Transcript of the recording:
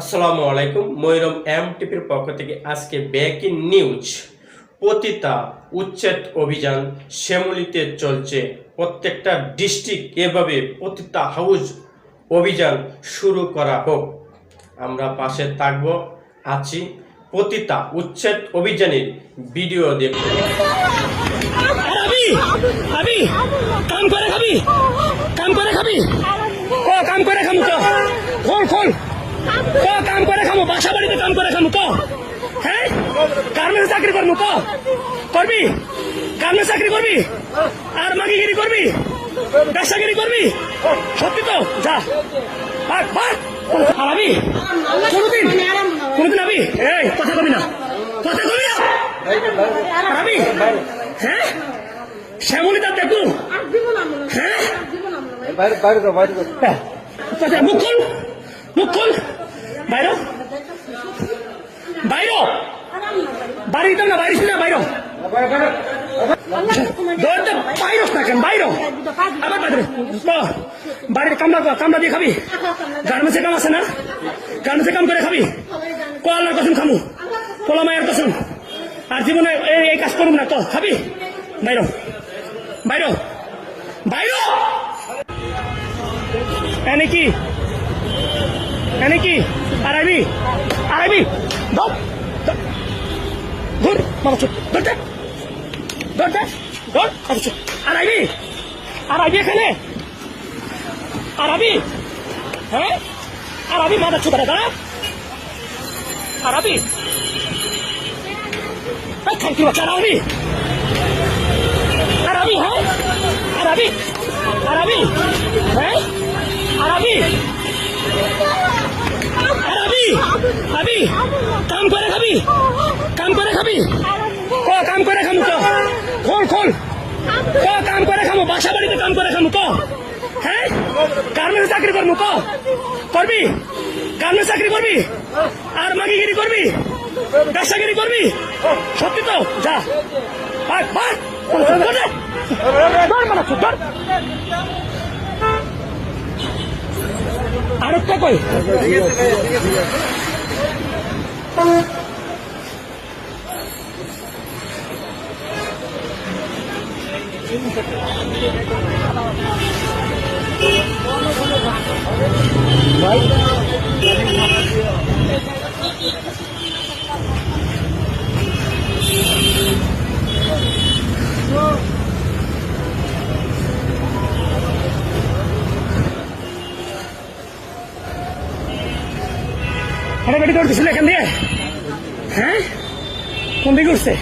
আসসালামু আলাইকুম। ময়ূরম এমটিপির পক্ষ থেকে আজকে ব্রেকিং নিউজ। পতিতা উচ্ছেদ অভিযান শ্যামলীতে চলছে। প্রত্যেকটা ডিস্ট্রিক্ট এভাবে পতিতা হাউস অভিযান শুরু করা হোক, আমরা পাশে থাকব, আছি। পতিতা উচ্ছেদ অভিযানের ভিডিও দেখুন। काम करे कभी को काम करे खामु तो खोल को काम करे खामु बासा बाड़ीते काम करे खामु तो হ্যাঁ গার্মেন্টস চাকরি করবো তো করবি গার্মেন্টস চাকরি করবি আর মাগিগিরি করবি ব্যবসাগিরি করবি সত্যি তো যা ভাগ ভাগ আবি কোনদিন আবি এই কথা কবি না আবি হ্যাঁ শ্যামলিতা দেখু হ্যাঁ মুখ খোল বাইরে বাড়ি দিতাম না, বাইরে না বাইর বাইরস না কেন বাইর আবার বাড়ির কামড়া দিয়ে খাবি। গার্মেন্টসে কাম আছে না, গার্মেন্টসে কাম করে খাবি। আল্লাহর কসম খামু, পোলা মায়ের কসম, আর জীবনে এই কাজ করুন না তো খাবি। বাইর বাইর বাইর এনে কি আর আইবি ধর মামা চুপ ধরতে ধর আর আইবি এখানে আর আবি হ্যাঁ আর আবি মাথা চুপ দাঁড়া আর আবি খাইতি বাচ্চা আর আবি হ্যাঁ আর আবি হ্যাঁ আর আবি काम करे खाबी को काम करे खामु तो खोल को काम करे खामु बासा बाड़ीते काम करे खामु तो হ্যাঁ গার্মেন্টস চাকরি করবো তো করবি গার্মেন্টস চাকরি করবি আর মাগিগিরি করবি ব্যবসাগিরি করবি সত্যি তো যা ভাগ ভাগ আরেকটা কই গাড়ি দৌড়তেছিল এখান দিয়ে হ্যাঁ কোন দিকে উঠছে